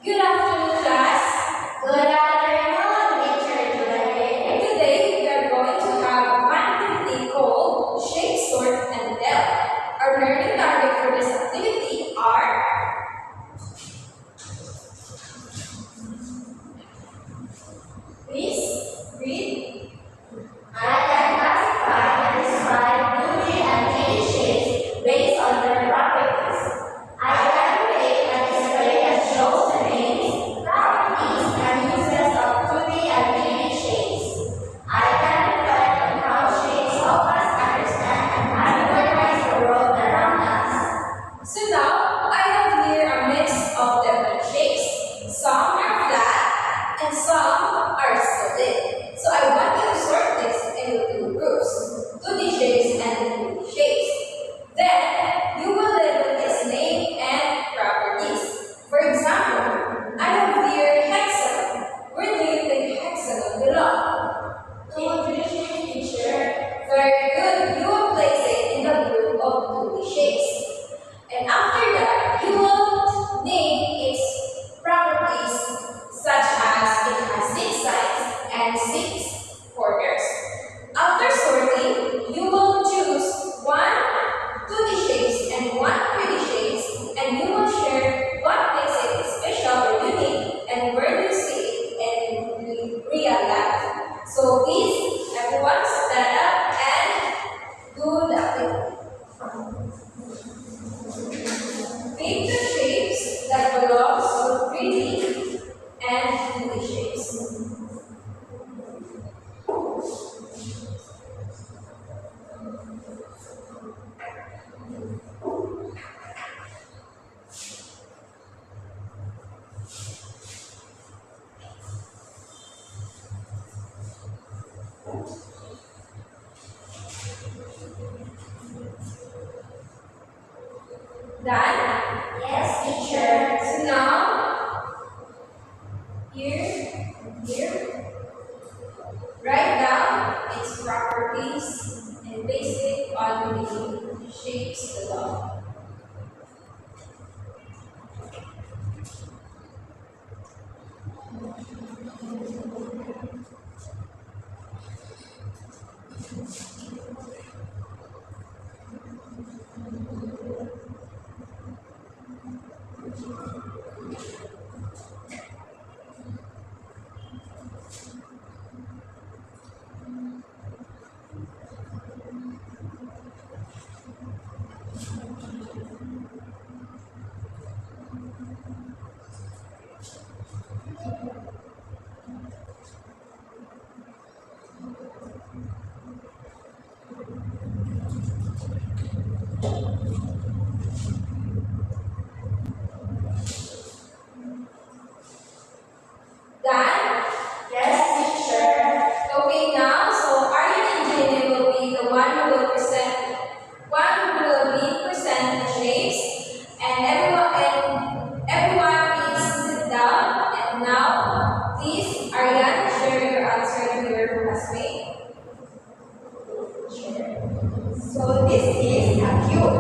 Good afternoon, class. Good afternoon, Teacher Juliet. Today, we are going to have one activity called Shape, Sort, and Tell. Our learning target for this activity are please read. I can classify and describe 2D and 3D shapes based on their properties. I can create a display that shows the names, properties, and uses of 2D and 3D shapes. I can reflect on how shapes help us understand and categorize the world around us. So now, I have here a mix of different shapes. Some are flat and some are solid. So I want you to sort this into two groups, 2D shapes and 3D shapes. Then, you will label its name and properties. For example, I have here hexagon. Where do you think hexagon belong? In 3D shape, teacher. Very good. You will place it in the group of 2D shapes. And after that, you will name its properties such as it has 6 sides and 6 corners. After sorting, you will choose one 2D shapes and one 3D shapes, and you will share what makes it special or unique and where do you see it in real life. So please, everyone, stand up and do the activity. Pick the shapes that belongs to 3D and 2D shapes. Done? Yes, teacher. So now, here, write down its properties and base it on the shapes below. Done? Yes, teacher. Okay, now, so Aryan and Jenny will be the one who will present the shapes, and everyone please sit down. And now, please, Aryan, share your answer to your classmate. So this is a cube.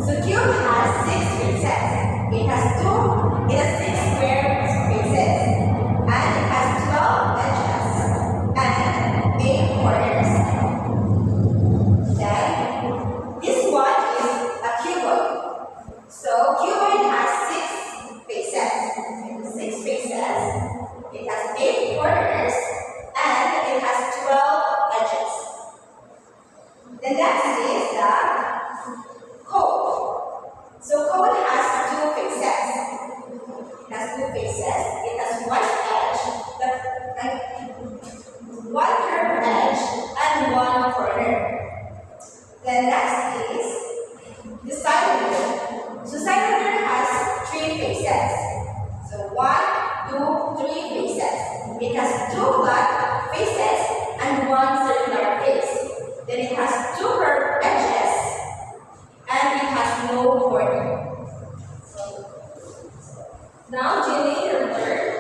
So cube has 6 faces. It has 6 square faces. And it has 12 edges and 8 corners. Then this one is a cuboid. So cuboid has 6 faces. 6 faces. It has 8 corners and it has 12 edges. The next is the cone. So cone has 2 faces. It has 2 faces. It has one one curved edge and one corner. The next is the cylinder. So cylinder has 3 faces. So 1, 2, 3 faces. It has 2 flat faces and 1 circular face. Then it has 2 curved edges and it has no corner. Now, Jenny, your turn.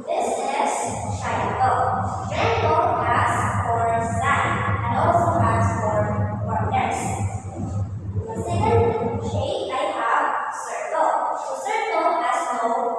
This is triangle. Triangle has 4 sides and also has 4 corners. The second shape I have circle. So circle has no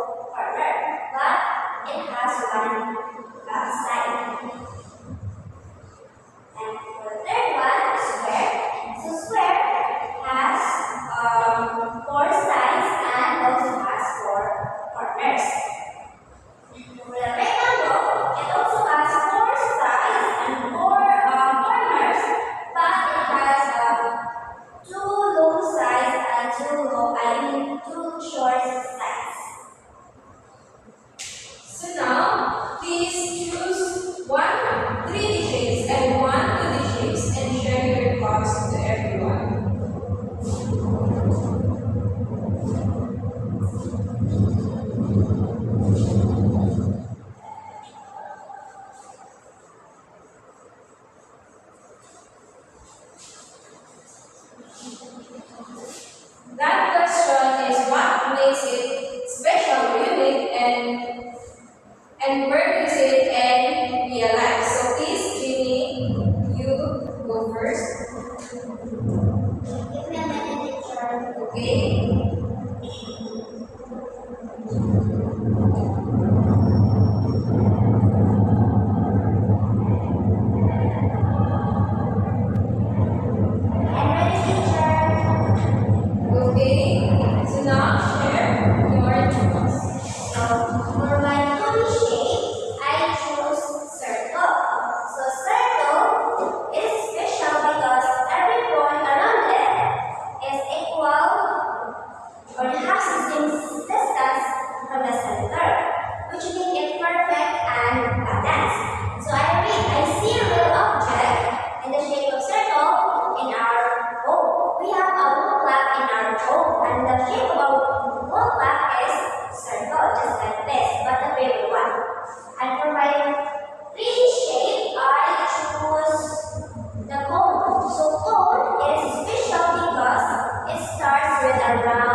Okay? I'm ready, teacher. Okay. So now share your thoughts. For my body shape, I choose circle. So circle is special because every point around it is equal or has the same distance from the center, which makes it perfect and balanced. So I see a real object in the shape of circle in our home. We have a wall clock in our home, and the shape of our wall clock is circle, just like this, but a bigger one. And for my 3D shape, I choose the cone. So cone is special because it starts with a round